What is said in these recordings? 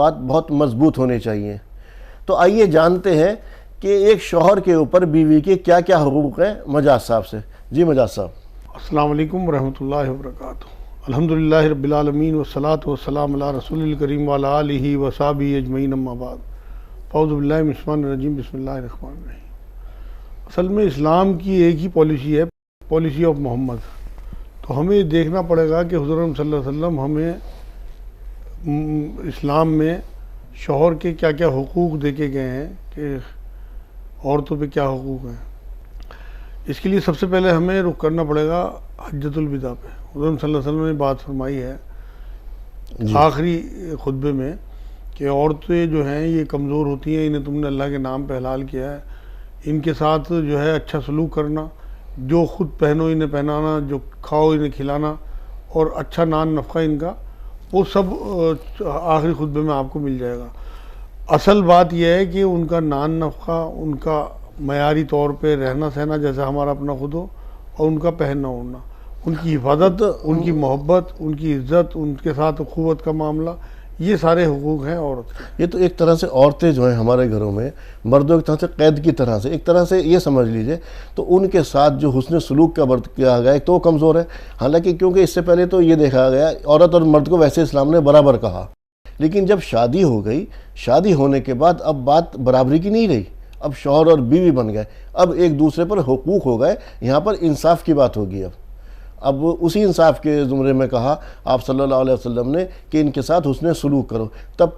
بات بہت مضبوط ہونی چاہیے۔ تو آئیے جانتے ہیں کہ ایک شوہر کے اوپر بیوی کے کیا کیا حقوق ہیں مجاز صاحب سے۔ جی مجاز صاحب۔ السلام علیکم ورحمۃ اللہ وبرکاتہ۔ الحمدللہ رب العالمین والصلاة والسلام علی رسول الکریم وعلی آلہ وصحبہ اجمعین، اما بعد، اعوذ باللہ من الشیطان الرجیم، بسم اللہ الرحمن الرحیم۔ اصل میں اسلام کی ایک ہی پالیسی ہے، پالیسی آف محمد۔ تو ہمیں دیکھنا پڑے گا کہ حضور صلی اللہ علیہ وسلم ہمیں اسلام میں شوہر کے کیا کیا حقوق دے کے گئے ہیں، کہ عورتوں پہ کیا حقوق ہیں۔ اس کے لیے سب سے پہلے ہمیں رخ کرنا پڑے گا حجۃ الوداع پہ۔ حضور صلی اللہ علیہ وسلم نے بات فرمائی ہے آخری خطبے میں کہ عورتیں جو ہیں یہ کمزور ہوتی ہیں، انہیں تم نے اللہ کے نام پہ حلال کیا ہے، ان کے ساتھ جو ہے اچھا سلوک کرنا، جو خود پہنو انہیں پہنانا، جو کھاؤ انہیں کھلانا، اور اچھا نان نفقہ ان کا، وہ سب آخری خطبے میں آپ کو مل جائے گا۔ اصل بات یہ ہے کہ ان کا نان نفقہ، ان کا معیاری طور پہ رہنا سہنا جیسا ہمارا اپنا خود ہو، اور ان کا پہننا اوڑھنا، ان کی حفاظت، ان کی محبت، ان کی عزت، ان کے ساتھ اخوت کا معاملہ، یہ سارے حقوق ہیں عورت کے۔ یہ تو ایک طرح سے عورتیں جو ہیں ہمارے گھروں میں مردوں کی طرح سے قید کی طرح سے، ایک طرح سے یہ سمجھ لیجئے، تو ان کے ساتھ جو حسن سلوک کا کیا گیا تو وہ کمزور ہے۔ حالانکہ کیونکہ اس سے پہلے تو یہ دیکھا گیا عورت اور مرد کو ویسے اسلام نے برابر کہا، لیکن جب شادی ہو گئی، شادی ہونے کے بعد اب بات برابری کی نہیں رہی، اب شوہر اور بیوی بن گئے، اب ایک دوسرے پر حقوق ہو گئے، یہاں پر انصاف کی بات ہوگی۔ اب اسی انصاف کے زمرے میں کہا آپ صلی اللہ علیہ وسلم نے کہ ان کے ساتھ حسن سلوک کرو، جب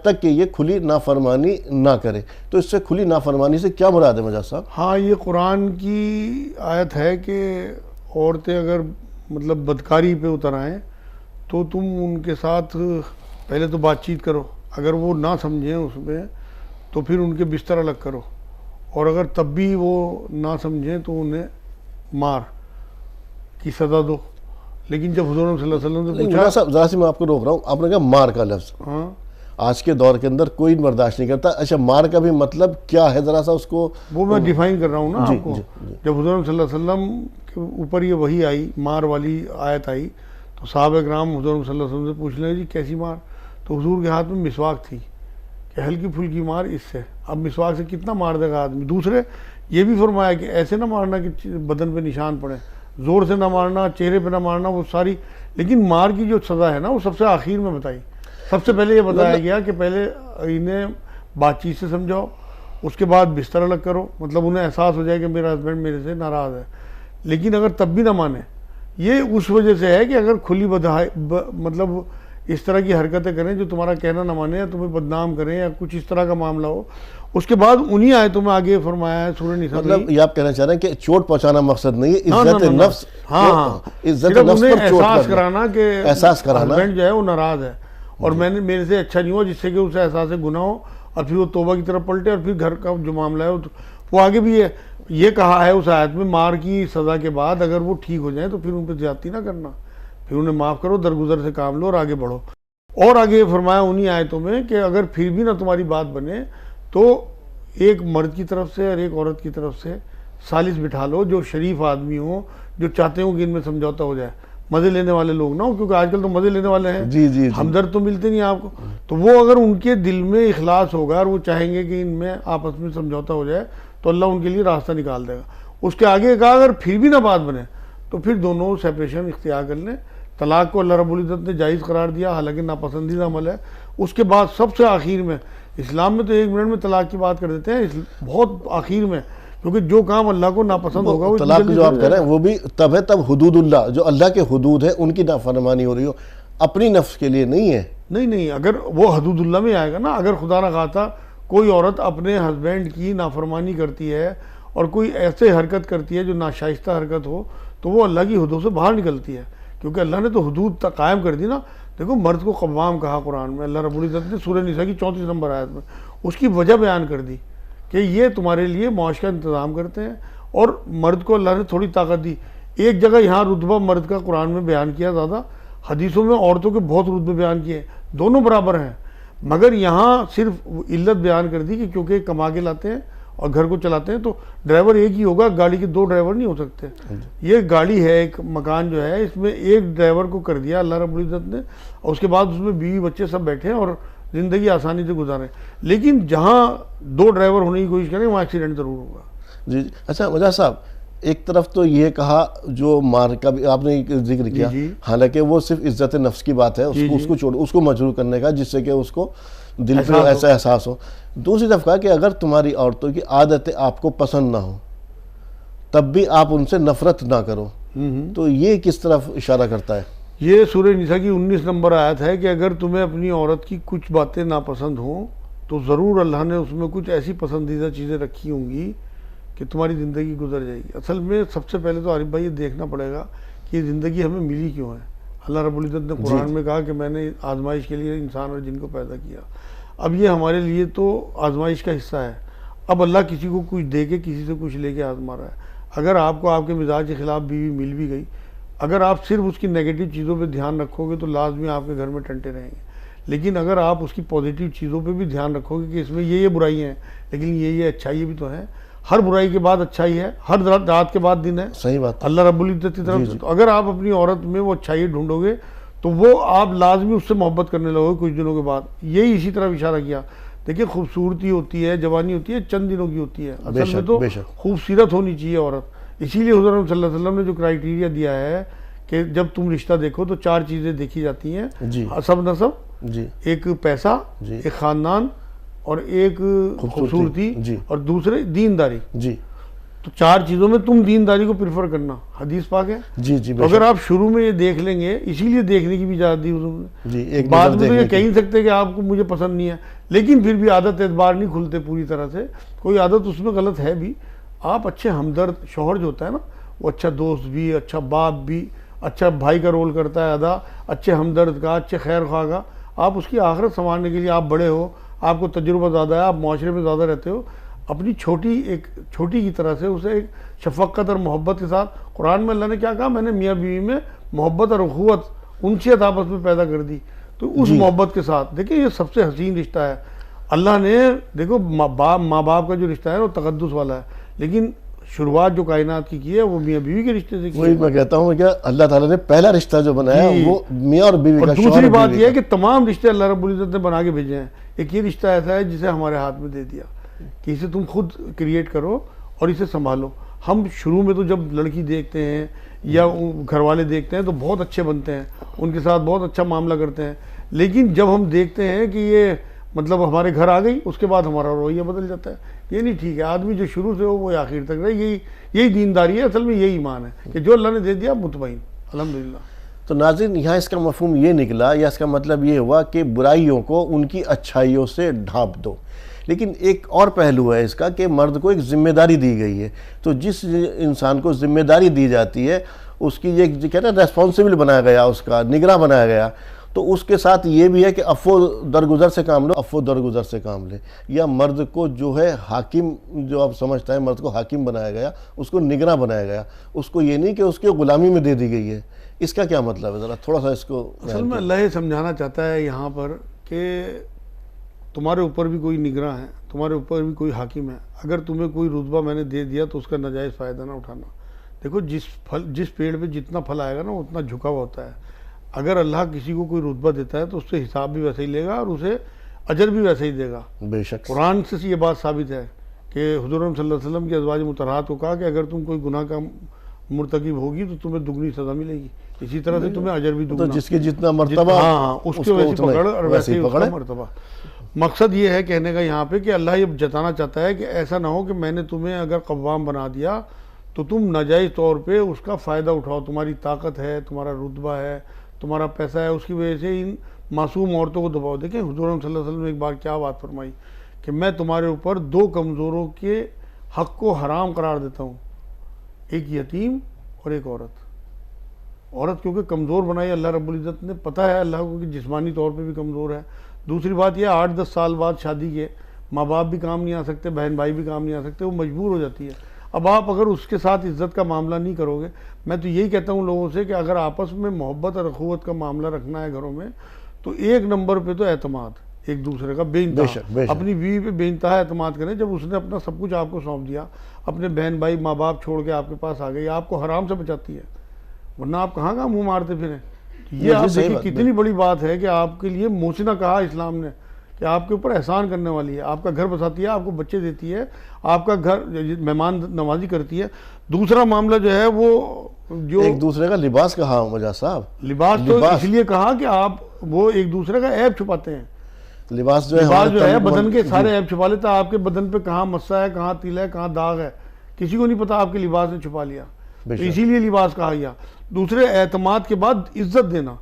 تک کہ یہ کھلی نافرمانی نہ کرے۔ تو اس سے کھلی نافرمانی سے کیا مراد ہے مجاز صاحب؟ ہاں، یہ قرآن کی آیت ہے کہ عورتیں اگر مطلب بدکاری پہ اتر آئیں تو تم ان کے ساتھ پہلے تو بات چیت کرو، اگر وہ نہ سمجھیں اس میں تو پھر ان کے بستر الگ کرو، اور اگر تب بھی وہ نہ سمجھیں تو انہیں مار کی سزا دو۔ لیکن جب حضور صلی اللہ علیہ وسلم سے پوچھا، صاحب ذرا سی میں آپ کو روک رہا ہوں، آپ نے کہا مار کا لفظ، ہاں آج کے دور کے اندر کوئی برداشت نہیں کرتا۔ اچھا، مار کا بھی مطلب کیا ہے، ذرا سا اس کو وہ میں ڈیفائن کر رہا ہوں نا آپ کو۔ جب حضور صلی اللہ علیہ وسلم کے اوپر یہ وحی آئی، مار والی آیت آئی، تو صحابہ کرام حضور صلی اللہ علیہ وسلم سے پوچھ لیں جی کیسی مار؟ تو حضور کے ہاتھ میں مسواک تھی کہ ہلکی پھلکی مار اس سے، اب مسواک سے کتنا مار دے گا آدمی۔ دوسرے یہ بھی فرمایا کہ ایسے نہ مارنا کہ بدن پہ نشان پڑے، زور سے نہ مارنا، چہرے پہ نہ مارنا، وہ ساری۔ لیکن مار کی جو سزا ہے نا وہ سب سے آخر میں بتائی۔ سب سے پہلے یہ بتایا گیا کہ پہلے انہیں بات چیت سے سمجھاؤ، اس کے بعد بستر الگ کرو، مطلب انہیں احساس ہو جائے کہ میرا ہسبینڈ میرے سے ناراض ہے۔ لیکن اگر تب بھی نہ مانے، یہ اس وجہ سے ہے کہ اگر کھلی مطلب اس طرح کی حرکتیں کریں جو تمہارا کہنا نہ مانے، یا تمہیں بدنام کریں، یا کچھ اس طرح کا معاملہ ہو، اس کے بعد انہی آیتوں میں آگے فرمایا ہے سورہ نساء میں، مطلب یہ آپ کہنا چاہ رہے ہیں کہ چوٹ پہنچانا مقصد نہیں ہے، عزت نفس، عزت نفس پر احساس کرانا کہ ہسبینڈ جو ہے وہ ناراض ہے اور میرے سے اچھا نہیں ہوا، جس سے کہ اسے احساس گناہ ہو، اور پھر وہ توبہ کی طرف پلٹے، اور پھر گھر کا جو معاملہ ہے وہ آگے بھی ہے۔ یہ کہا ہے اس آیت میں مار کی سزا کے بعد اگر وہ ٹھیک ہو جائیں تو پھر ان پہ زیادتی نہ کرنا، پھر انہیں معاف کرو، درگزر سے کام لو اور آگے بڑھو۔ اور آگے فرمایا انہی آیتوں میں کہ اگر پھر بھی نہ تمہاری بات بنے تو ایک مرد کی طرف سے اور ایک عورت کی طرف سے ثالث بٹھا لو، جو شریف آدمی ہوں، جو چاہتے ہوں کہ ان میں سمجھوتا ہو جائے، مزے لینے والے لوگ نہ ہو، کیونکہ آج کل تو مزے لینے والے ہیں، جی ہمدرد تو ملتے نہیں آپ کو۔ تو وہ اگر ان کے دل میں اخلاص ہوگا اور وہ چاہیں گے کہ ان میں آپس میں سمجھوتا ہو جائے تو اللہ ان کے لیے راستہ نکال دے گا۔ اس کے آگے کہا اگر پھر بھی نہ بات بنے تو پھر دونوں سیپریشن اختیار کر لیں۔ طلاق کو اللہ رب العزت نے جائز قرار دیا، حالانکہ ناپسندیدہ عمل ہے۔ اس کے بعد سب سے آخر میں، اسلام میں تو 1 منٹ میں طلاق کی بات کر دیتے ہیں، بہت آخر میں، کیونکہ جو کام اللہ کو ناپسند ہوگا وہ طلاق جو آپ کہہ رہے ہیں وہ بھی تب ہے تب حدود اللہ، جو اللہ کے حدود ہے ان کی نافرمانی ہو رہی ہو، اپنی نفس کے لیے نہیں ہے۔ نہیں، اگر وہ حدود اللہ میں آئے گا نا، اگر خدا نہ خواستہ کوئی عورت اپنے ہسبینڈ کی نافرمانی کرتی ہے اور کوئی ایسے حرکت کرتی ہے جو ناشائستہ حرکت ہو، تو وہ اللہ کی حدود سے باہر نکلتی ہے، کیونکہ اللہ نے تو حدود قائم کر دی نا۔ دیکھو مرد کو قوام کہا قرآن میں، اللہ رب العزت نے سورہ نساء کی 34 نمبر آیت میں اس کی وجہ بیان کر دی کہ یہ تمہارے لیے معاش کا انتظام کرتے ہیں، اور مرد کو اللہ نے تھوڑی طاقت دی۔ ایک جگہ یہاں رتبہ مرد کا قرآن میں بیان کیا زیادہ، حدیثوں میں عورتوں کے بہت رتبے بیان کیے، دونوں برابر ہیں، مگر یہاں صرف علت بیان کر دی کہ کیونکہ کما کے لاتے ہیں اور گھر کو چلاتے ہیں تو ڈرائیور ایک ہی ہوگا، گاڑی کے 2 ڈرائیور نہیں ہو سکتے۔ یہ گاڑی ہے، ایک مکان جو ہے، اس میں ایک ڈرائیور کو کر دیا اللہ رب العزت نے، اور اس کے بعد اس میں بیوی بچے سب بیٹھے ہیں، اور زندگی آسانی سے گزاریں. لیکن جہاں 2 ڈرائیور ہونے کی کوشش کریں وہاں ایکسیڈنٹ ضرور ہوگا. جی اچھا مجاہد صاحب، ایک طرف تو یہ کہا جو مار کا بھی آپ نے ذکر کیا، حالانکہ وہ صرف عزت نفس کی بات ہے، اس کو مجروح کرنے کا، جس سے کہ اس کو دل پہ ایسا احساس ہو. دوسری طرف کہا کہ اگر تمہاری عورتوں کی عادتیں آپ کو پسند نہ ہو تب بھی آپ ان سے نفرت نہ کرو. تو یہ کس طرف اشارہ کرتا ہے؟ یہ سورہ نساء کی 19 نمبر آیت ہے کہ اگر تمہیں اپنی عورت کی کچھ باتیں ناپسند ہوں تو ضرور اللہ نے اس میں کچھ ایسی پسندیدہ چیزیں رکھی ہوں گی کہ تمہاری زندگی گزر جائے گی. اصل میں سب سے پہلے تو عارف بھائی یہ دیکھنا پڑے گا کہ یہ زندگی ہمیں ملی کیوں ہے. اللہ رب العزت نے قرآن میں کہا کہ میں نے آزمائش کے لیے انسان اور جن کو پیدا کیا. اب یہ ہمارے لیے تو آزمائش کا حصہ ہے. اب اللہ کسی کو کچھ دے کے کسی سے کچھ لے کے آزما رہا ہے. اگر آپ کو آپ کے مزاج کے خلاف بیوی مل بھی گئی، اگر آپ صرف اس کی نیگیٹو چیزوں پہ دھیان رکھو گے تو لازمی آپ کے گھر میں ٹنٹے رہیں گے. لیکن اگر آپ اس کی پازیٹیو چیزوں پہ بھی دھیان رکھو گے کہ اس میں یہ برائی ہیں لیکن یہ اچھائی بھی تو ہیں، ہر برائی کے بعد اچھائی ہے، ہر رات کے بعد دن ہے. صحیح بات اللہ رب العزت کی طرف سے. تو اگر آپ اپنی عورت میں وہ اچھائی ڈھونڈو گے تو وہ آپ لازمی اس سے محبت کرنے لگو گے کچھ دنوں کے بعد. یہی اسی طرح اشارہ کیا. دیکھیں خوبصورتی ہوتی ہے، جوانی ہوتی ہے، چند دنوں کی ہوتی ہے. اصل میں تو خوبصورت ہونی چاہیے عورت. اسی لیے حضور صلی اللہ علیہ وسلم نے جو کرائیٹیریا دیا ہے کہ جب تم رشتہ دیکھو تو 4 چیزیں دیکھی جاتی ہیں، حسب نسب، ایک پیسہ، ایک خاندان، اور ایک خوبصورتی، اور دوسرے دینداری. تو 4 چیزوں میں تم دینداری کو پریفر کرنا، حدیث پاک ہے. تو اگر آپ شروع میں یہ دیکھ لیں گے، اسی لیے دیکھنے کی بھی اجازت دی حضور نے. بعد میں تو یہ کہہ نہیں سکتے کہ آپ کو مجھے پسند نہیں ہے، لیکن پھر بھی عادت اعتبار نہیں کھلتے پوری طرح سے. کوئی عادت اس میں غلط ہے بھی. آپ اچھے ہمدرد، شوہر جو ہوتا ہے نا وہ اچھا دوست بھی، اچھا باپ بھی، اچھا بھائی کا رول کرتا ہے ادا، اچھے ہمدرد کا، اچھے خیر خواہ کا. آپ اس کی آخرت سنوارنے کے لیے، آپ بڑے ہو، آپ کو تجربہ زیادہ ہے، آپ معاشرے میں زیادہ رہتے ہو، اپنی چھوٹی کی طرح سے اسے ایک شفقت اور محبت کے ساتھ. قرآن میں اللہ نے کیا کہا؟ میں نے میاں بیوی میں محبت اور اخوت، انسیت آپس میں پیدا کر دی. تو اس محبت کے ساتھ دیکھیں یہ سب سے حسین رشتہ ہے. اللہ نے دیکھو ماں باپ کا جو رشتہ ہے وہ تقدس والا ہے، لیکن شروعات جو کائنات کی ہے وہ میاں بیوی کے رشتے سے کی ہے. وہی میں کہتا ہوں کہ اللہ تعالیٰ نے پہلا رشتہ جو بنایا وہ میاں اور بیوی کا. دوسری بات یہ ہے کہ تمام رشتے اللہ رب العزت نے بنا کے بھیجے ہیں. ایک یہ رشتہ ایسا ہے جسے ہمارے ہاتھ میں دے دیا کہ اسے تم خود کریٹ کرو اور اسے سنبھالو. ہم شروع میں تو جب لڑکی دیکھتے ہیں یا گھر والے دیکھتے ہیں تو بہت اچھے بنتے ہیں، ان کے ساتھ بہت اچھا معاملہ کرتے ہیں. لیکن جب ہم دیکھتے ہیں کہ یہ مطلب ہمارے گھر آ گئی، اس کے بعد ہمارا رویہ بدل جاتا ہے. یہ نہیں ٹھیک ہے. آدمی جو شروع سے ہو وہ آخر تک رہے. یہی دینداری ہے. اصل میں یہی ایمان ہے کہ جو اللہ نے دے دیا مطمئن الحمدللہ. تو ناظرین یہاں اس کا مفہوم یہ نکلا یا اس کا مطلب یہ ہوا کہ برائیوں کو ان کی اچھائیوں سے ڈھانپ دو. لیکن ایک اور پہلو ہے اس کا کہ مرد کو ایک ذمہ داری دی گئی ہے. تو جس انسان کو ذمہ داری دی جاتی ہے اس کی یہ کہتے ہیں ریسپانسبل بنایا گیا، اس کا نگراں بنایا گیا. تو اس کے ساتھ یہ بھی ہے کہ عفو درگزر سے کام لو، عفو درگزر سے کام لے. یا مرد کو جو ہے حاکم، جو آپ سمجھتا ہے مرد کو حاکم بنایا گیا، اس کو نگراں بنایا گیا. اس کو یہ نہیں کہ اس کی غلامی میں دے دی گئی ہے. اس کا کیا مطلب ہے؟ ذرا تھوڑا سا اس کو. اصل میں اللہ یہ سمجھانا چاہتا ہے یہاں پر کہ تمہارے اوپر بھی کوئی نگراں ہے، تمہارے اوپر بھی کوئی حاکم ہے. اگر تمہیں کوئی رتبہ میں نے دے دیا تو اس کا ناجائز فائدہ نہ اٹھانا. دیکھو جس پیڑ پہ جتنا پھل آئے گا نا اتنا جھکا ہوا ہوتا ہے. اگر اللہ کسی کو کوئی رتبہ دیتا ہے تو اس سے حساب بھی ویسے ہی لے گا اور اسے اجر بھی ویسے ہی دے گا. بے شک قرآن سے یہ بات ثابت ہے کہ حضور صلی اللہ علیہ وسلم کی ازواج مطہرات کو کہا کہ اگر تم کوئی گناہ کا مرتکب ہوگی تو تمہیں دگنی سزا ملے گی، اسی طرح سے تمہیں اجر بھی دگنا. تو جس کے جتنا مرتبہ اس کے ویسے پکڑ اور ویسے ہی مرتبہ. مقصد یہ ہے کہنے کا یہاں پہ کہ اللہ یہ جتانا چاہتا ہے کہ ایسا نہ ہو کہ میں نے تمہیں اگر قوام بنا دیا تو تم ناجائز طور پہ اس کا فائدہ اٹھاؤ. تمہاری طاقت ہے، تمہارا رتبہ ہے، تمہارا پیسہ ہے، اس کی وجہ سے ان معصوم عورتوں کو دباؤ. دیکھیں حضور صلی اللہ علیہ وسلم نے ایک بار کیا بات فرمائی کہ میں تمہارے اوپر 2 کمزوروں کے حق کو حرام قرار دیتا ہوں، ایک یتیم اور ایک عورت. عورت کیونکہ کمزور بنائی اللہ رب العزت نے، پتہ ہے اللہ کو کہ جسمانی طور پہ بھی کمزور ہے. دوسری بات یہ 8-10 سال بعد شادی کے ماں باپ بھی کام نہیں آ سکتے، بہن بھائی بھی کام نہیں آ سکتے، وہ مجبور ہو جاتی ہے. اب آپ اگر اس کے ساتھ عزت کا معاملہ نہیں کرو گے، میں تو یہی کہتا ہوں لوگوں سے کہ اگر آپس میں محبت اور اخوت کا معاملہ رکھنا ہے گھروں میں تو 1 نمبر پہ تو اعتماد ایک دوسرے کا بے انتہا. اپنی بیوی پہ بے انتہا اعتماد کریں. جب اس نے اپنا سب کچھ آپ کو سونپ دیا، اپنے بہن بھائی ماں باپ چھوڑ کے آپ کے پاس آ گئی، آپ کو حرام سے بچاتی ہے، ورنہ آپ کہاں منہ مارتے پھریں. یہ آپ دیکھیں کتنی بڑی بات ہے کہ آپ کے لیے موسنہ کہا اسلام نے کہ آپ کے اوپر احسان کرنے والی ہے، آپ کا گھر بساتی ہے، آپ کو بچے دیتی ہے، آپ کا گھر مہمان نوازی کرتی ہے۔ دوسرا معاملہ جو ہے وہ جو ایک دوسرے کا لباس کہا مجاز صاحب، لباس تو اس لیے کہا کہ آپ وہ ایک دوسرے کا عیب چھپاتے ہیں۔ لباس جو ہے بدن کے سارے عیب چھپا لیتا ہے، آپ کے بدن پہ کہاں مسا ہے، کہاں تیلا ہے، کہاں داغ ہے، کسی کو نہیں پتا، آپ کے لباس نے چھپا لیا، تو اسی لیے لباس کہا گیا۔ دوسرے اعتماد کے بعد عزت دینا،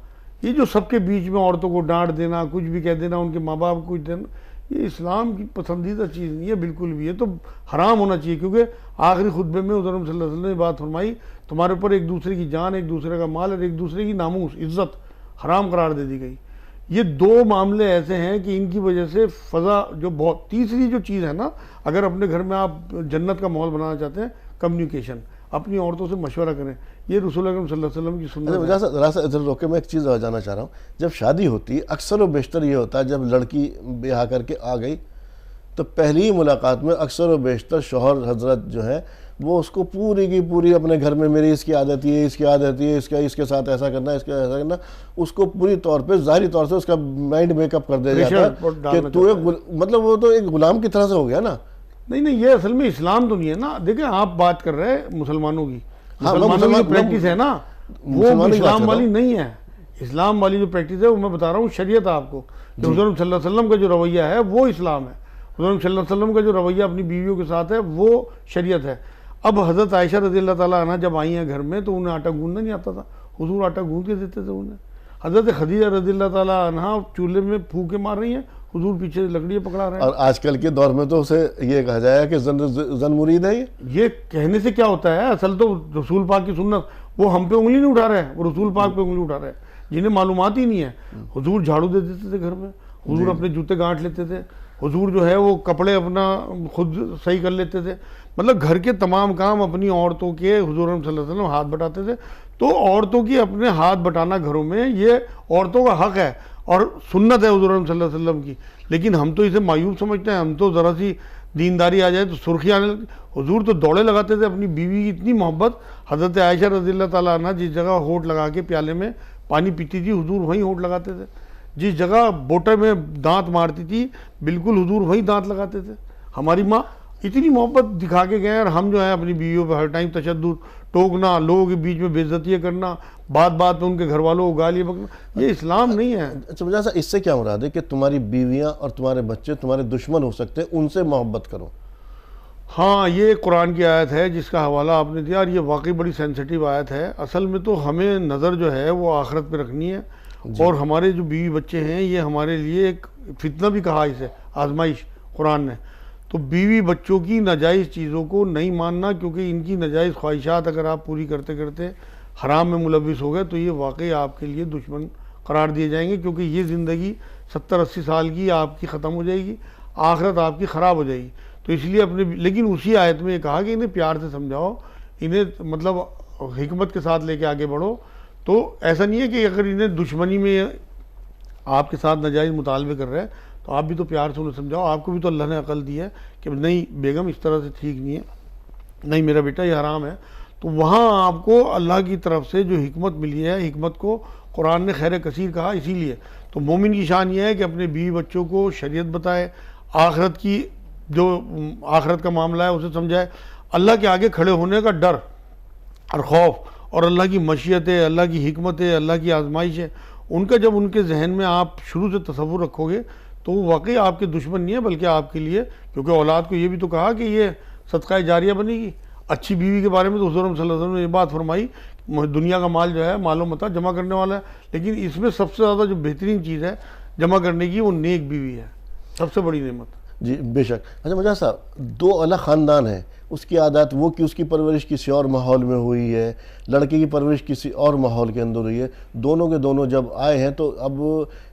یہ جو سب کے بیچ میں عورتوں کو ڈانٹ دینا، کچھ بھی کہہ دینا، ان کے ماں باپ کو کچھ دینا، یہ اسلام کی پسندیدہ چیز نہیں ہے بالکل بھی، یہ تو حرام ہونا چاہیے، کیونکہ آخری خطبے میں حضور صلی اللہ علیہ وسلم نے بات فرمائی، تمہارے اوپر ایک دوسرے کی جان، ایک دوسرے کا مال اور ایک دوسرے کی ناموس عزت حرام قرار دے دی گئی۔ یہ دو معاملے ایسے ہیں کہ ان کی وجہ سے فضا جو بہت، تیسری جو چیز ہے نا، اگر اپنے گھر میں آپ جنت کا ماحول بنانا چاہتے ہیں، کمیونیکیشن، اپنی عورتوں سے مشورہ کریں، یہ رسول اکرم صلی اللہ علیہ وسلم کی سنت ہے۔ ذرا سا ادھر روکے، میں ایک چیز جانا چاہ رہا ہوں، جب شادی ہوتی ہے اکثر و بیشتر یہ ہوتا ہے جب لڑکی بیاہ کر کے آ گئی تو پہلی ملاقات میں اکثر و بیشتر شوہر حضرت جو ہے وہ اس کو پوری کی پوری اپنے گھر میں میری اس کی عادت یہ، اس کی عادت یہ، اس کے ساتھ ایسا کرنا، اس کے ایسا کرنا، اس کو پوری طور پہ ظاہری طور سے اس کا مائنڈ میک اپ کر دیا جاتا ہے کہ تو مطلب وہ تو ایک غلام کی طرح سے ہو گیا نا۔ نہیں یہ اصل میں اسلام تو نہیں ہے نا، دیکھیں آپ بات کر رہے ہیں مسلمانوں کی، مسلمانوں کی پریکٹس ہے نا، وہ اسلام والی نہیں ہے۔ اسلام والی جو پریکٹس ہے وہ میں بتا رہا ہوں شریعت آپ کو، کہ حضور صلی اللہ علیہ وسلم کا جو رویہ ہے وہ اسلام ہے، حضور صلی اللہ علیہ وسلم کا جو رویہ اپنی بیویوں کے ساتھ ہے وہ شریعت ہے۔ اب حضرت عائشہ رضی اللہ تعالیٰ عنہ جب آئی ہیں گھر میں تو انہیں آٹا گوندنا نہیں آتا تھا، حضور آٹا گوند کے دیتے تھے انہیں۔ حضرت خدیجہ رضی اللہ تعالیٰ عنہ چولہے میں پھونکے مار رہی ہیں، حضور پیچھے لکڑیاں پکڑا رہے ہیں۔ اور آج کل کے دور میں تو اسے یہ کہا جائے کہ زن مرید ہے یہ کہنے سے کیا ہوتا ہے، اصل تو رسول پاک کی سنت، وہ ہم پہ انگلی نہیں اٹھا رہے ہیں، وہ رسول پاک پہ انگلی اٹھا رہے ہیں جنہیں معلومات ہی نہیں ہے۔ حضور جھاڑو دے دیتے تھے گھر میں، حضور اپنے جوتے گانٹھ لیتے تھے، حضور جو ہے وہ کپڑے اپنا خود صحیح کر لیتے تھے، مطلب گھر کے تمام کام اپنی عورتوں کے حضور صلی اللہ علیہ وسلم ہاتھ بٹاتے تھے۔ تو عورتوں کی اپنے ہاتھ بٹانا گھروں میں یہ عورتوں کا حق ہے اور سنت ہے حضور صلی اللہ علیہ وسلم کی، لیکن ہم تو اسے مایوب سمجھتے ہیں، ہم تو ذرا سی دینداری آ جائے تو سرخی آنے لگتی۔ حضور تو دوڑے لگاتے تھے اپنی بیوی کی اتنی محبت، حضرت عائشہ رضی اللہ تعالیٰ عنہ جس جگہ ہونٹ لگا کے پیالے میں پانی پیتی تھی حضور وہیں ہونٹ لگاتے تھے، جس جگہ بوٹے میں دانت مارتی تھی بالکل حضور وہیں دانت لگاتے تھے۔ ہماری ماں اتنی محبت دکھا کے گئے، اور ہم جو ہیں اپنی بیویوں پہ ہر ٹائم تشدد، ٹوکنا، لوگوں کے بیچ میں بے عزتیاں کرنا، بات بات پہ ان کے گھر والوں کو گالیاں بکنا، یہ اسلام نہیں ہے۔ اچھا مجھے اس سے کیا مراد ہے کہ تمہاری بیویاں اور تمہارے بچے تمہارے دشمن ہو سکتے ہیں، ان سے محبت کرو؟ ہاں یہ قرآن کی آیت ہے جس کا حوالہ آپ نے دیا، اور یہ واقعی بڑی سینسٹیو آیت ہے۔ اصل میں تو ہمیں نظر جو ہے وہ آخرت پہ رکھنی ہے، اور ہمارے جو بیوی بچے ہیں یہ ہمارے لیے ایک فتنہ بھی کہا اسے، آزمائش قرآن نے۔ تو بیوی بچوں کی ناجائز چیزوں کو نہیں ماننا، کیونکہ ان کی ناجائز خواہشات اگر آپ پوری کرتے کرتے حرام میں ملوث ہو گئے تو یہ واقعی آپ کے لیے دشمن قرار دیے جائیں گے، کیونکہ یہ زندگی 70-80 سال کی آپ کی ختم ہو جائے گی، آخرت آپ کی خراب ہو جائے گی۔ تو اس لیے لیکن اسی آیت میں یہ کہا کہ انہیں پیار سے سمجھاؤ، انہیں مطلب حکمت کے ساتھ لے کے آگے بڑھو۔ تو ایسا نہیں ہے کہ اگر انہیں دشمنی میں آپ کے ساتھ ناجائز مطالبے کر رہے ہیں تو آپ بھی تو پیار سے انہیں سمجھاؤ، آپ کو بھی تو اللہ نے عقل دی ہے کہ نہیں بیگم اس طرح سے ٹھیک نہیں ہے، نہیں میرا بیٹا یہ حرام ہے۔ تو وہاں آپ کو اللہ کی طرف سے جو حکمت ملی ہے، حکمت کو قرآن نے خیر کثیر کہا اسی لیے۔ تو مومن کی شان یہ ہے کہ اپنے بیوی بچوں کو شریعت بتائے، آخرت کی جو آخرت کا معاملہ ہے اسے سمجھائے، اللہ کے آگے کھڑے ہونے کا ڈر اور خوف، اور اللہ کی مشیت ہے، اللہ کی حکمت ہے، اللہ کی آزمائش ہے، ان کا جب ان کے ذہن میں آپ شروع سے تصور رکھو گے تو وہ واقعی آپ کے دشمن نہیں ہے، بلکہ آپ کے لیے، کیونکہ اولاد کو یہ بھی تو کہا کہ یہ صدقہ جاریہ بنے گی۔ اچھی بیوی کے بارے میں تو حضور صلی اللہ علیہ وسلم نے یہ بات فرمائی، دنیا کا مال جو ہے مال و متاع جمع کرنے والا ہے، لیکن اس میں سب سے زیادہ جو بہترین چیز ہے جمع کرنے کی وہ نیک بیوی ہے، سب سے بڑی نعمت۔ جی بے شک۔ اچھا مجاز صاحب، دو الگ خاندان ہیں، اس کی عادات وہ کہ اس کی پرورش کسی اور ماحول میں ہوئی ہے، لڑکے کی پرورش کسی اور ماحول کے اندر ہوئی ہے، دونوں کے دونوں جب آئے ہیں تو اب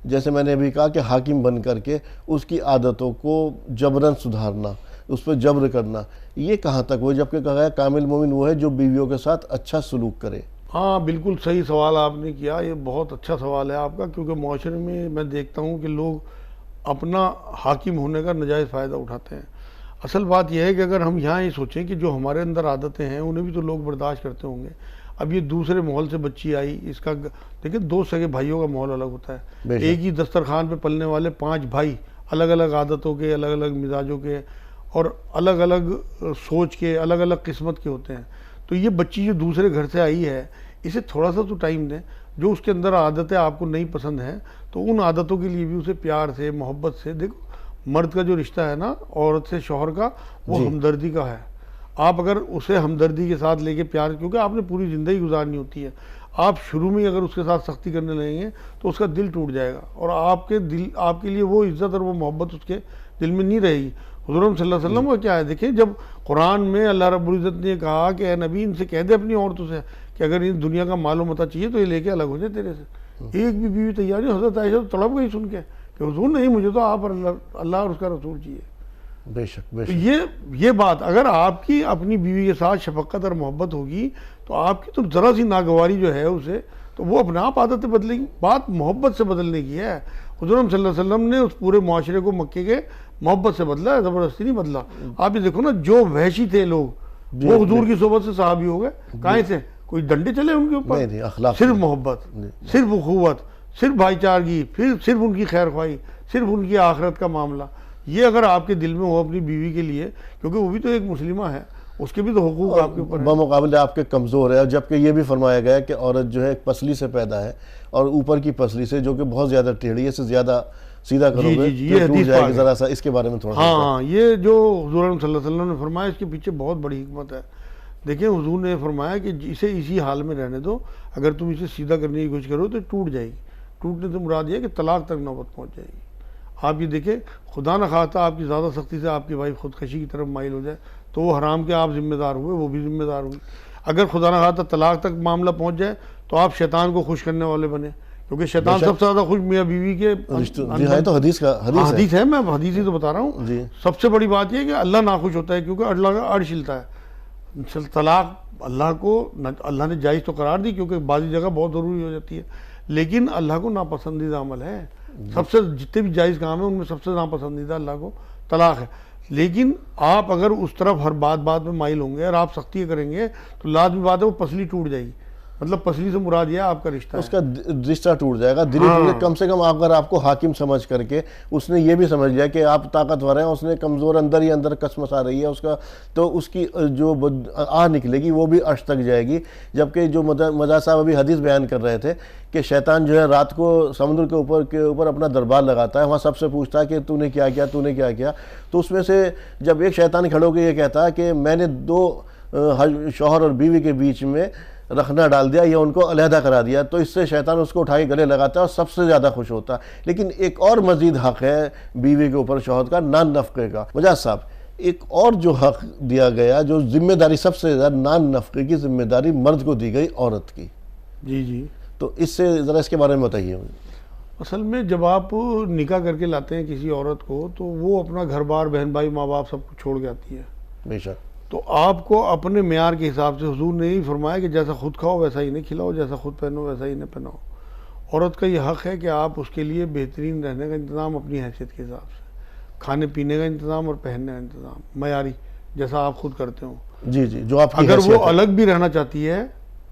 جیسے میں نے ابھی کہا کہ حاکم بن کر کے اس کی عادتوں کو جبراً سدھارنا، اس پہ جبر کرنا، یہ کہاں تک وہ، جبکہ کہا ہے کامل مومن وہ ہے جو بیویوں کے ساتھ اچھا سلوک کرے؟ ہاں بالکل صحیح سوال آپ نے کیا، یہ بہت اچھا سوال ہے آپ کا، کیونکہ معاشرے میں دیکھتا ہوں کہ لوگ اپنا حاکم ہونے کا ناجائز فائدہ اٹھاتے ہیں۔ اصل بات یہ ہے کہ اگر ہم یہاں یہ سوچیں کہ جو ہمارے اندر عادتیں ہیں انہیں بھی تو لوگ برداشت کرتے ہوں گے۔ اب یہ دوسرے ماحول سے بچی آئی، اس کا دیکھیں دو سگے بھائیوں کا ماحول الگ ہوتا ہے، ایک ہی دسترخوان پہ پلنے والے 5 بھائی الگ الگ عادتوں کے، الگ الگ مزاجوں کے، اور الگ الگ سوچ کے، الگ الگ قسمت کے ہوتے ہیں. تو یہ بچی جو دوسرے گھر سے آئی ہے، اسے تھوڑا سا تو ٹائم دیں. جو اس کے اندر عادتیں آپ کو نہیں پسند ہیں تو ان عادتوں کے لیے بھی اسے پیار سے، محبت سے. دیکھو مرد کا جو رشتہ ہے نا عورت سے شوہر کا، وہ ہمدردی کا ہے. آپ اگر اسے ہمدردی کے ساتھ لے کے پیار، کیونکہ آپ نے پوری زندگی گزارنی ہوتی ہے، آپ شروع میں اگر اس کے ساتھ سختی کرنے لگیں گے تو اس کا دل ٹوٹ جائے گا، اور آپ کے لیے وہ عزت اور وہ محبت اس کے دل میں نہیں رہے گی. حضور صلی اللہ علیہ وسلم کا کیا ہے، دیکھیں جب قرآن میں اللہ رب العزت نے کہا کہ اے نبی ان سے کہہ دے اپنی عورتوں سے کہ اگر ان دنیا کا مال و متاع چاہیے تو یہ لے کے الگ ہو جائے تیرے سے. ایک بھی بیوی تیار نہیں. حضرت عائشہ تو تڑپ گئی سن کے کہ حضور نہیں، مجھے تو آپ اور اللہ اور اس کا رسول چاہیے. بے شک بے تو شک. یہ بات اگر آپ کی اپنی بیوی کے ساتھ شفقت اور محبت ہوگی تو آپ کی تو ذرا سی ناگواری جو ہے اسے، تو وہ اپنے آپ عادتیں بدلے گی. بات محبت سے بدلنے کی ہے. حضور صلی اللہ علیہ وسلم نے اس پورے معاشرے کو مکے کے محبت سے بدلا ہے، زبردستی نہیں بدلا. آپ یہ دیکھو نا، جو وحشی تھے لوگ وہ حضور کی صحبت سے صحابی ہو گئے. کہاں سے کوئی ڈنڈے چلے ان کے اوپر؟ نہیں، اخلاق. صرف محبت، صرف اخوت، صرف بھائی چارگی، پھر صرف ان کی خیر خواہی، صرف ان کی آخرت کا معاملہ. یہ اگر آپ کے دل میں ہو اپنی بیوی کے لیے، کیونکہ وہ بھی تو ایک مسلمہ ہے، اس کے بھی تو حقوق آپ کے اوپر ہیں. بمقابلے آپ کے کمزور ہے. جبکہ یہ بھی فرمایا گیا ہے کہ عورت جو ہے ایک پسلی سے پیدا ہے، اور اوپر کی پسلی سے جو کہ بہت زیادہ ٹیڑھی ہے، اسے زیادہ سیدھا کرو گے تو ٹوٹ جائے گی. ذرا سا اس کے بارے میں تھوڑا سا. ہاں، یہ جو حضور صلی اللہ علیہ وسلم نے فرمایا اس کے پیچھے بہت بڑی حکمت ہے. دیکھیں حضور نے فرمایا کہ اسے اسی حال میں رہنے دو، اگر تم اسے سیدھا کرنے کی کوشش کرو تو ٹوٹ جائے گی. ٹوٹنے سے مراد یہ کہ طلاق تک نوبت پہنچ جائے گی. آپ یہ دیکھیں خدا نہ خواستہ آپ کی زیادہ سختی سے آپ کی وائف خودکشی کی طرف مائل ہو جائے تو وہ حرام کے آپ ذمہ دار ہوئے، وہ بھی ذمہ دار ہوئی. اگر خدا نہ خواستہ طلاق تک معاملہ پہنچ جائے تو آپ شیطان کو خوش کرنے والے بنے، کیونکہ شیطان سب سے زیادہ خوش میاں بیوی کے. جی ہے تو حدیث ہے، میں حدیث ہی تو بتا رہا ہوں. سب سے بڑی بات یہ ہے کہ اللہ ناخوش ہوتا ہے، کیونکہ اللہ کا عرش ہلتا ہے. طلاق اللہ نے جائز تو قرار دی، کیونکہ بعضی جگہ بہت ضروری ہو جاتی ہے، لیکن اللہ کو ناپسندیدہ عمل ہے. سب سے جتنے بھی جائز کام ہیں ان میں سب سے ناپسندیدہ اللہ کو طلاق ہے. لیکن آپ اگر اس طرف ہر بات میں مائل ہوں گے اور آپ سختی کریں گے تو لازمی بات ہے وہ پسلی ٹوٹ جائے گی. مطلب پسلی سے مراد یہ آپ کا رشتہ، اس کا رشتہ ٹوٹ جائے گا. کم سے کم اگر آپ کو حاکم سمجھ کر کے اس نے یہ بھی سمجھ لیا کہ آپ طاقتور ہیں، اس نے کمزور اندر ہی اندر کسمس آ رہی ہے اس کا، تو اس کی جو آہ نکلے گی وہ بھی عرش تک جائے گی. جبکہ جو مجاز صاحب ابھی حدیث بیان کر رہے تھے کہ شیطان جو ہے رات کو سمندر کے اوپر اپنا دربار لگاتا ہے، وہاں سب سے پوچھتا ہے کہ تو نے کیا کیا، تو نے کیا کیا. تو اس میں سے جب ایک شیطان کھڑے ہو کے یہ کہتا ہے کہ میں نے دو شوہر اور بیوی کے بیچ میں رکھنا ڈال دیا یا ان کو علیحدہ کرا دیا، تو اس سے شیطان اس کو اٹھا کے گلے لگاتا ہے اور سب سے زیادہ خوش ہوتا ہے. لیکن ایک اور مزید حق ہے بیوی کے اوپر شوہر کا، نان نفقے کا. مجاز صاحب ایک اور جو حق دیا گیا، جو ذمہ داری سب سے زیادہ، نان نفقے کی ذمہ داری مرد کو دی گئی عورت کی. جی تو اس سے ذرا اس کے بارے میں بتائیے. اصل میں جب آپ نکاح کر کے لاتے ہیں کسی عورت کو تو وہ اپنا گھر بار، بہن بھائی، ماں باپ سب کو چھوڑ کے آتی ہے. بے شک. تو آپ کو اپنے معیار کے حساب سے، حضور نے یہی فرمایا کہ جیسا خود کھاؤ ویسا ہی نہیں کھلاؤ، جیسا خود پہنو ویسا ہی نہیں پہناؤ. عورت کا یہ حق ہے کہ آپ اس کے لیے بہترین رہنے کا انتظام اپنی حیثیت کے حساب سے، کھانے پینے کا انتظام اور پہننے کا انتظام معیاری جیسا آپ خود کرتے ہو. جی جو آپ اگر وہ الگ بھی رہنا چاہتی ہے،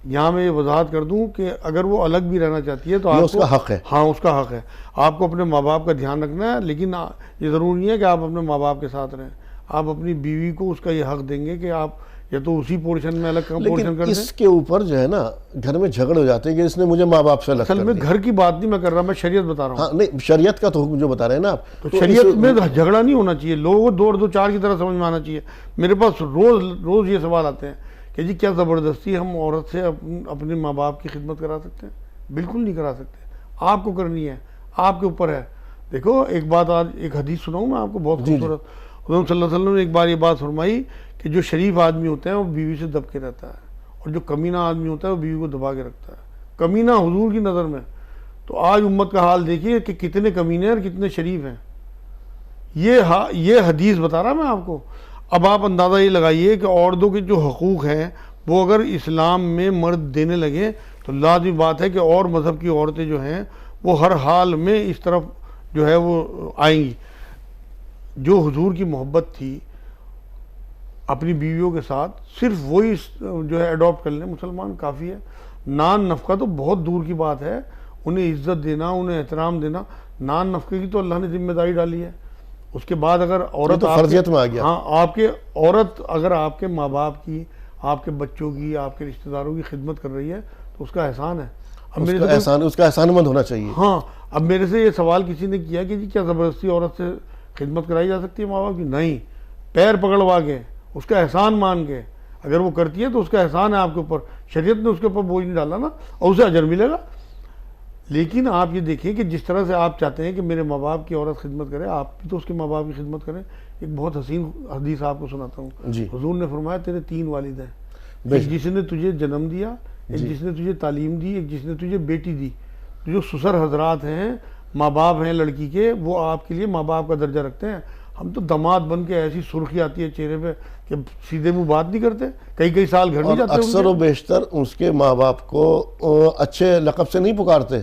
یہاں میں یہ وضاحت کر دوں کہ اگر وہ الگ بھی رہنا چاہتی ہے تو آپ اس کا حق ہے. ہاں اس کا حق ہے. آپ کو اپنے ماں باپ کا دھیان رکھنا ہے، لیکن یہ ضروری نہیں ہے کہ آپ اپنے ماں باپ کے ساتھ رہیں. آپ اپنی بیوی کو اس کا یہ حق دیں گے کہ آپ یا تو اسی پورشن میں الگ پورشن کر دیں. اس کے اوپر جو ہے نا گھر میں جھگڑ ہو جاتے ہیں کہ اس نے مجھے ماں باپ سے الگ کر دیا. اصل میں گھر کی بات نہیں میں کر رہا، میں شریعت بتا رہا ہوں. ہاں نہیں، شریعت کا تو حکم جو بتا رہے ہیں نا آپ، تو شریعت میں جھگڑا نہیں ہونا چاہیے. لوگوں کو دو چار کی طرح سمجھ میں آنا چاہیے. میرے پاس روز یہ سوال آتے ہیں کہ جی کیا زبردستی ہم عورت سے اپنے ماں باپ کی خدمت کرا سکتے ہیں؟ بالکل نہیں کرا سکتے. آپ کو کرنی ہے، آپ کے اوپر ہے. دیکھو ایک بات، آج ایک حدیث سناؤں میں آپ کو بہت خوبصورت. حضور صلی اللہ علیہ وسلم نے ایک بار یہ بات فرمائی کہ جو شریف آدمی ہوتا ہے وہ بیوی سے دب کے رہتا ہے، اور جو کمینہ آدمی ہوتا ہے وہ بیوی کو دبا کے رکھتا ہے. کمینہ حضور کی نظر میں. تو آج امت کا حال دیکھیے کہ کتنے کمینے اور کتنے شریف ہیں. یہ حدیث بتا رہا میں آپ کو. اب آپ اندازہ یہ لگائیے کہ عورتوں کے جو حقوق ہیں وہ اگر اسلام میں مرد دینے لگے تو لازمی بات ہے کہ اور مذہب کی عورتیں جو ہیں وہ ہر حال میں اس طرف جو ہے وہ آئیں گی. جو حضور کی محبت تھی اپنی بیویوں کے ساتھ، صرف وہی جو ہے اڈاپٹ کر لیں مسلمان کافی ہے. نان نفقہ تو بہت دور کی بات ہے. انہیں عزت دینا، انہیں احترام دینا، نان نفقے کی تو اللہ نے ذمہ داری ڈالی ہے. اس کے بعد اگر عورت تو فرضیت میں آ گیا. ہاں آپ کے عورت اگر آپ کے ماں باپ کی، آپ کے بچوں کی، آپ کے رشتہ داروں کی خدمت کر رہی ہے تو اس کا احسان ہے. اس کا احسان مند ہونا چاہیے. ہاں اب میرے سے یہ سوال کسی نے کیا کہ جی کیا زبردستی عورت سے خدمت کرائی جا سکتی ہے ماں باپ کی؟ نہیں، پیر پکڑوا کے اس کا احسان مان کے اگر وہ کرتی ہے تو اس کا احسان ہے آپ کے اوپر. شریعت نے اس کے اوپر بوجھ نہیں ڈالا نا، اور اسے اجر ملے گا. لیکن آپ یہ دیکھیں کہ جس طرح سے آپ چاہتے ہیں کہ میرے ماں باپ کی عورت خدمت کرے، آپ بھی تو اس کے ماں باپ کی خدمت کریں. ایک بہت حسین حدیث آپ کو سناتا ہوں. جی. حضور نے فرمایا تیرے 3 والد ہیں، ایک جس نے تجھے جنم دیا، ایک جس نے تجھے تعلیم دی، ایک جس نے تجھے بیٹی دی. جو سسر حضرات ہیں، ماں باپ ہیں لڑکی کے، وہ آپ کے لیے ماں باپ کا درجہ رکھتے ہیں. ہم تو داماد بن کے ایسی سرخی آتی ہے چہرے پہ کہ سیدھے منہ بات نہیں کرتے، کئی سال گھر نہیں جاتے. اکثر و بیشتر اس کے ماں باپ کو اچھے لقب سے نہیں پکارتے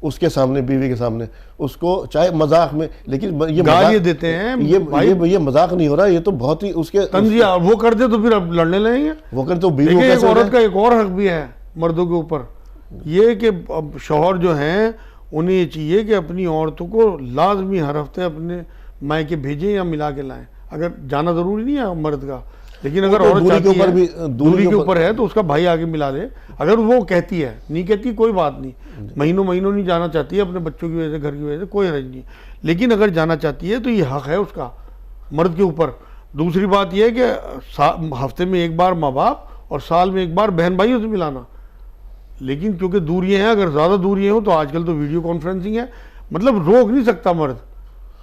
اس کے سامنے، بیوی کے سامنے، اس کو چاہے مذاق میں، لیکن یہ گالیاں دیتے ہیں. یہ مذاق نہیں ہو رہا، یہ تو بہت ہی اس کے تنزیہ. وہ کرتے تو پھر اب لڑنے لگیں گے. وہ کرتے تو بیوی ایک عورت کا ایک اور حق بھی ہے مردوں کے اوپر، یہ کہ اب شوہر جو ہیں انہیں یہ چاہیے کہ اپنی عورتوں کو لازمی ہر ہفتے اپنے مائکے بھیجیں یا ملا کے لائیں. اگر جانا ضروری نہیں ہے مرد کا، لیکن اگر عورت چاہتی ہے دوری کے اوپر ہے تو اس کا بھائی آگے ملا لے. اگر وہ کہتی ہے، نہیں کہتی کوئی بات نہیں، مہینوں نہیں جانا چاہتی ہے اپنے بچوں کی وجہ سے، گھر کی وجہ سے، کوئی حرج نہیں. لیکن اگر جانا چاہتی ہے تو یہ حق ہے اس کا مرد کے اوپر. دوسری بات یہ ہے کہ ہفتے میں ایک بار ماں باپ اور سال میں ایک بار بہن بھائیوں سے ملانا. لیکن کیونکہ دوریاں ہیں، اگر زیادہ دوریاں ہوں تو آج کل تو ویڈیو کانفرنسنگ ہے، مطلب روک نہیں سکتا مرد.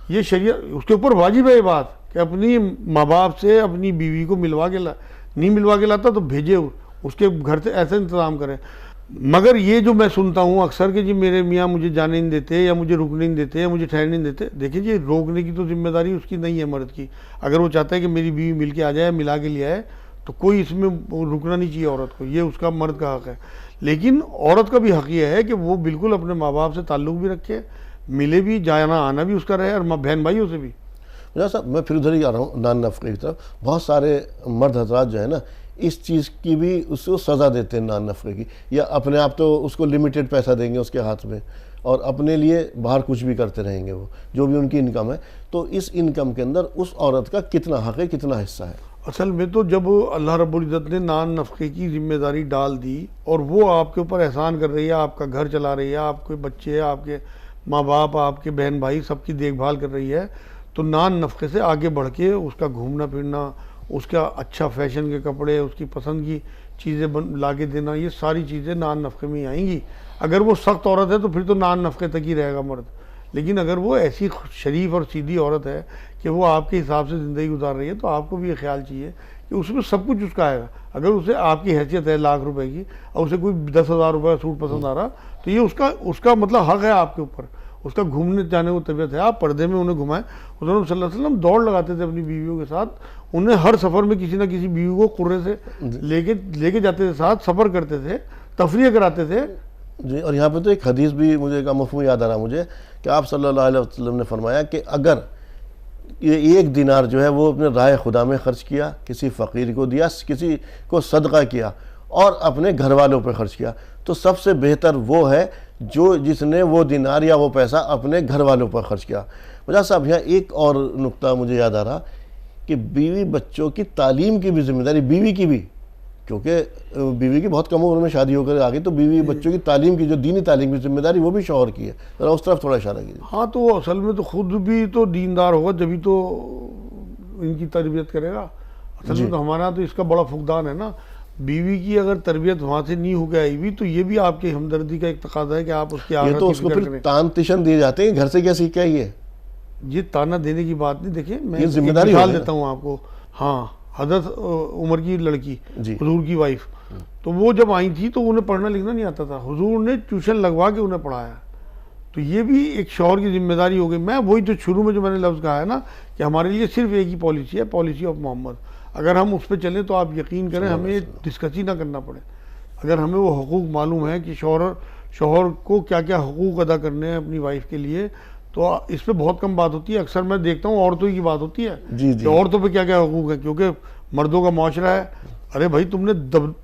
یہ شریعت اس کے اوپر واجب ہے یہ بات کہ اپنی ماں باپ سے اپنی بیوی کو ملوا کے نہیں ملوا کے لاتا تو بھیجے اس کے گھر سے، ایسے انتظام کریں. مگر یہ جو میں سنتا ہوں اکثر کہ جی میرے میاں مجھے جانے نہیں دیتے یا مجھے رکنے نہیں دیتے یا مجھے ٹھہرنے نہیں دیتے. دیکھیں جی روکنے کی تو ذمہ داری اس کی نہیں ہے مرد کی. اگر وہ چاہتا ہے کہ میری بیوی مل کے آ جائے، ملا کے لے آئے، تو کوئی اس میں رکنا نہیں چاہیے عورت کو. یہ اس کا مرد کا حق ہے. لیکن عورت کا بھی حق یہ ہے کہ وہ بالکل اپنے ماں باپ سے تعلق بھی رکھے، ملے بھی، جانا آنا بھی اس کا رہے، اور بہن بھائیوں سے بھی. صاحب میں پھر ادھر ہی آ رہا ہوں نان نفقے کی طرف. بہت سارے مرد حضرات جو ہے نا اس چیز کی بھی اس کو سزا دیتے ہیں نان نفقے کی، یا اپنے آپ تو اس کو لمیٹڈ پیسہ دیں گے اس کے ہاتھ میں، اور اپنے لیے باہر کچھ بھی کرتے رہیں گے وہ جو بھی ان کی انکم ہے. تو اس انکم کے اندر اس عورت کا کتنا حق ہے، کتنا حصہ ہے؟ اصل میں تو جب اللہ رب العزت نے نان نفقے کی ذمہ داری ڈال دی اور وہ آپ کے اوپر احسان کر رہی ہے، آپ کا گھر چلا رہی ہے، آپ کے بچے، آپ کے ماں باپ، آپ کے بہن بھائی، سب کی دیکھ بھال کر رہی ہے، تو نان نفقے سے آگے بڑھ کے اس کا گھومنا پھرنا، اس کا اچھا فیشن کے کپڑے، اس کی پسند کی چیزیں لا کے دینا، یہ ساری چیزیں نان نفقے میں ہی آئیں گی. اگر وہ سخت عورت ہے تو پھر تو نان نفقے تک ہی رہے گا مرد. لیکن اگر وہ ایسی شریف اور سیدھی عورت ہے کہ وہ آپ کے حساب سے زندگی گزار رہی ہے تو آپ کو بھی یہ خیال چاہیے کہ اس میں سب کچھ اس کا آئے گا. اگر اسے آپ کی حیثیت ہے لاکھ روپے کی اور اسے کوئی 10,000 روپے کا سوٹ پسند آ رہا تو یہ اس کا مطلب حق ہے آپ کے اوپر. اس کا گھومنے جانے کو طبیعت ہے، آپ پردے میں انہیں گھمائیں. حضور صلی اللہ علیہ وسلم دوڑ لگاتے تھے اپنی بیویوں کے ساتھ. انہیں ہر سفر میں کسی نہ کسی بیوی کو قرے سے لے کے جاتے تھے، ساتھ سفر کرتے تھے، تفریح کراتے تھے. جی. اور یہاں پہ تو ایک حدیث بھی مجھے کا مفہوم یاد آ رہا مجھے کہ آپ صلی اللہ علیہ وسلم نے فرمایا کہ اگر یہ 1 دینار جو ہے وہ اپنے راہ خدا میں خرچ کیا، کسی فقیر کو دیا، کسی کو صدقہ کیا اور اپنے گھر والوں پہ خرچ کیا، تو سب سے بہتر وہ ہے جس نے وہ دینار یا وہ پیسہ اپنے گھر والوں پر خرچ کیا. مجاز صاحب یہاں ایک اور نقطہ مجھے یاد آ رہا کہ بیوی بچوں کی تعلیم کی بھی ذمہ داری بیوی کی بھی، کیونکہ بیوی کی بہت کم عمر میں شادی ہو کر آ گئی، تو بیوی بچوں کی تعلیم کی، جو دینی تعلیم کی ذمہ داری، وہ بھی شوہر کی ہے. ذرا اس طرف تھوڑا اشارہ کیجیے. ہاں تو وہ اصل میں تو خود بھی تو دیندار ہوگا جبھی تو ان کی تربیت کرے گا. اصل میں تو ہمارا تو اس کا بڑا فقدان ہے نا. بیوی کی اگر تربیت وہاں سے نہیں ہو کے آئی ہوئی تو یہ بھی آپ کی ہمدردی کا ایک تقاضا ہے کہ آپ اس کی آخرت کی فکر کریں. یہ تو اس کو پھر تان تشن دیے جاتے ہیں، گھر سے کیا سیکھا یہ تانا دینے کی بات نہیں. دیکھیں میں یہ ذمہ داری مثال دیتا ہوں آپ کو. ہاں حضرت عمر کی لڑکی، حضور کی وائف، تو وہ جب آئی تھی تو انہیں پڑھنا لکھنا نہیں آتا تھا. حضور نے ٹیوشن لگوا کے انہیں پڑھایا. تو یہ بھی ایک شوہر کی ذمہ داری ہو گئی. میں وہی جو شروع میں جو میں نے لفظ کہا ہے نا کہ ہمارے لیے صرف ایک ہی پالیسی ہے، پالیسی آف محمد. اگر ہم اس پہ چلیں تو آپ یقین کریں ہمیں ڈسکس ہی نہ کرنا پڑے. اگر ہمیں وہ حقوق معلوم ہے کہ شوہر کو کیا کیا حقوق ادا کرنے ہیں اپنی وائف کے لیے، تو اس پہ بہت کم بات ہوتی ہے. اکثر میں دیکھتا ہوں عورتوں کی بات ہوتی ہے کہ عورتوں پہ کیا کیا حقوق ہے، کیونکہ مردوں کا معاشرہ ہے. ارے بھائی تم نے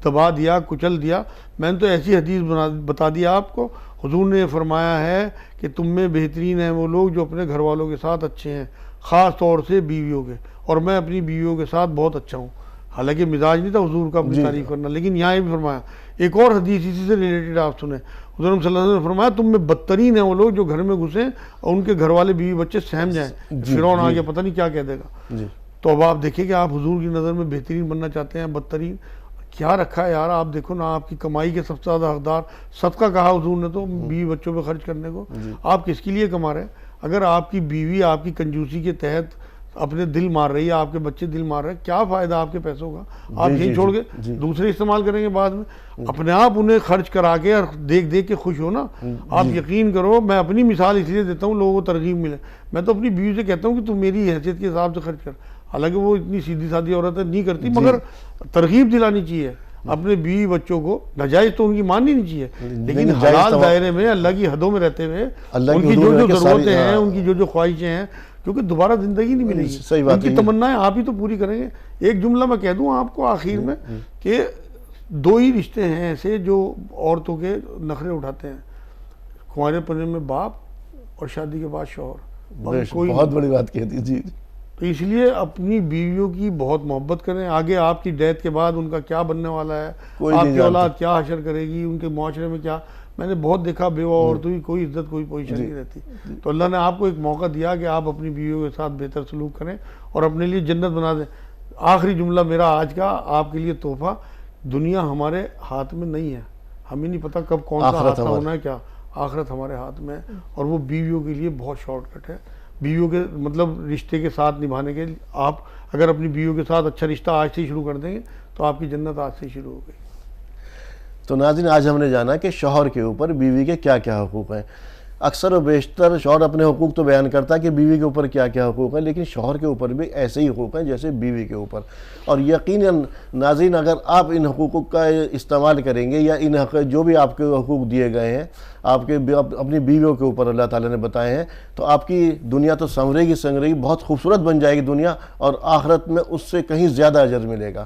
دبا دیا، کچل دیا. میں نے تو ایسی حدیث بتا دیا آپ کو. حضور نے فرمایا ہے کہ تم میں بہترین ہیں وہ لوگ جو اپنے گھر والوں کے ساتھ اچھے ہیں. خاص طور سے بیویوں کے. اور میں اپنی بیویوں کے ساتھ بہت اچھا ہوں. حالانکہ مزاج نہیں تھا حضور کا اپنی تعریف کرنا, لیکن یہاں یہ بھی فرمایا. ایک اور حدیث اسی سے ریلیٹڈ آپ سنیں, حضور صلی اللہ علیہ وسلم نے فرمایا تم میں بدترین ہیں وہ لوگ جو گھر میں گھسیں اور ان کے گھر والے بیوی بچے سہم جائیں, فرعون آگے پتہ نہیں کیا کہہ دے گا. تو اب آپ دیکھیں کہ آپ حضور کی نظر میں بہترین بننا چاہتے ہیں, بدترین کیا رکھا ہے یار. آپ دیکھو نا, آپ کی کمائی کے سب سے زیادہ حقدار, صدقہ کہا حضور نے تو بیوی بچوں پہ خرچ کرنے کو. آپ کس کے لیے کما رہے ہیں؟ اگر آپ کی بیوی آپ کی کنجوسی کے تحت اپنے دل مار رہی ہے, آپ کے بچے دل مار رہے ہیں, کیا فائدہ آپ کے پیسوں کا؟ آپ یہیں چھوڑ کے دوسرے استعمال کریں گے بعد میں. اپنے آپ انہیں خرچ کرا کے اور دیکھ دیکھ کے خوش ہو نا. آپ یقین کرو, میں اپنی مثال اس لیے دیتا ہوں لوگوں کو ترغیب ملے. میں تو اپنی بیوی سے کہتا ہوں کہ تم میری حیثیت کے حساب سے خرچ کر. حالانکہ وہ اتنی سیدھی سادھی عورتیں نہیں کرتی, مگر ترغیب دلانی چاہیے اپنے بیوی بچوں کو. ناجائز تو ان کی ماننی نہیں چاہیے, لیکن حلال دائرے میں اللہ کی حدوں میں رہتے ہوئے ان کی جو جو ضرورتیں ہیں, ان کی جو جو خواہشیں ہیں, کیونکہ دوبارہ زندگی نہیں ملے گی. ان کی تمنائیں آپ ہی تو پوری کریں گے. ایک جملہ میں کہہ دوں آپ کو آخر میں کہ 2 ہی رشتے ہیں ایسے جو عورتوں کے نخرے اٹھاتے ہیں, کنوارے پنے میں باپ اور شادی کے بعد شوہر. بہت بڑی بات کہہ دی. جی, تو اس لیے اپنی بیویوں کی بہت محبت کریں. آگے آپ کی ڈیتھ کے بعد ان کا کیا بننے والا ہے, آپ کی اولاد کیا حشر کرے گی, ان کے معاشرے میں کیا. میں نے بہت دیکھا بیوہ عورتوں کی کوئی عزت کوئی پوزیشن نہیں رہتی. تو اللہ نے آپ کو ایک موقع دیا کہ آپ اپنی بیویوں کے ساتھ بہتر سلوک کریں اور اپنے لیے جنت بنا دیں. آخری جملہ میرا آج کا آپ کے لیے تحفہ, دنیا ہمارے ہاتھ میں نہیں ہے, ہمیں نہیں پتہ کب کون سا حادثہ ہونا ہے کیا. آخرت ہمارے ہاتھ میں ہے, اور وہ بیویوں کے لیے بہت شارٹ کٹ ہے. بیویوں کے مطلب رشتے کے ساتھ نبھانے کے, آپ اگر اپنی بیویوں کے ساتھ اچھا رشتہ آج سے ہی شروع کر دیں گے تو آپ کی جنت آج سے ہی شروع ہو گئی. تو ناظرین, آج ہم نے جانا کہ شوہر کے اوپر بیوی کے کیا کیا حقوق ہیں. اکثر و بیشتر شوہر اپنے حقوق تو بیان کرتا ہے کہ بیوی کے اوپر کیا کیا حقوق ہیں, لیکن شوہر کے اوپر بھی ایسے ہی حقوق ہیں جیسے بیوی کے اوپر. اور یقیناً ناظرین, اگر آپ ان حقوق کا استعمال کریں گے یا ان جو بھی آپ کے حقوق دیے گئے ہیں آپ کے اپنی بیویوں کے اوپر اللہ تعالیٰ نے بتائے ہیں, تو آپ کی دنیا تو سنورے گی, بہت خوبصورت بن جائے گی دنیا, اور آخرت میں اس سے کہیں زیادہ اجر ملے گا.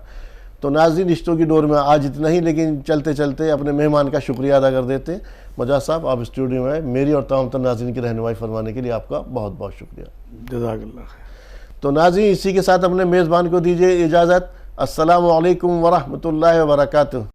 تو ناظرین, رشتوں کی ڈور میں آج اتنا ہی, لیکن چلتے چلتے اپنے مہمان کا شکریہ ادا کر دیتے ہیں. مجاز صاحب, آپ اسٹوڈیو میں میری اور تمام ناظرین کی رہنمائی فرمانے کے لیے آپ کا بہت بہت شکریہ. جزاک اللہ خیر. تو ناظرین, اسی کے ساتھ اپنے میزبان کو دیجیے اجازت. السلام علیکم ورحمۃ اللہ وبرکاتہ.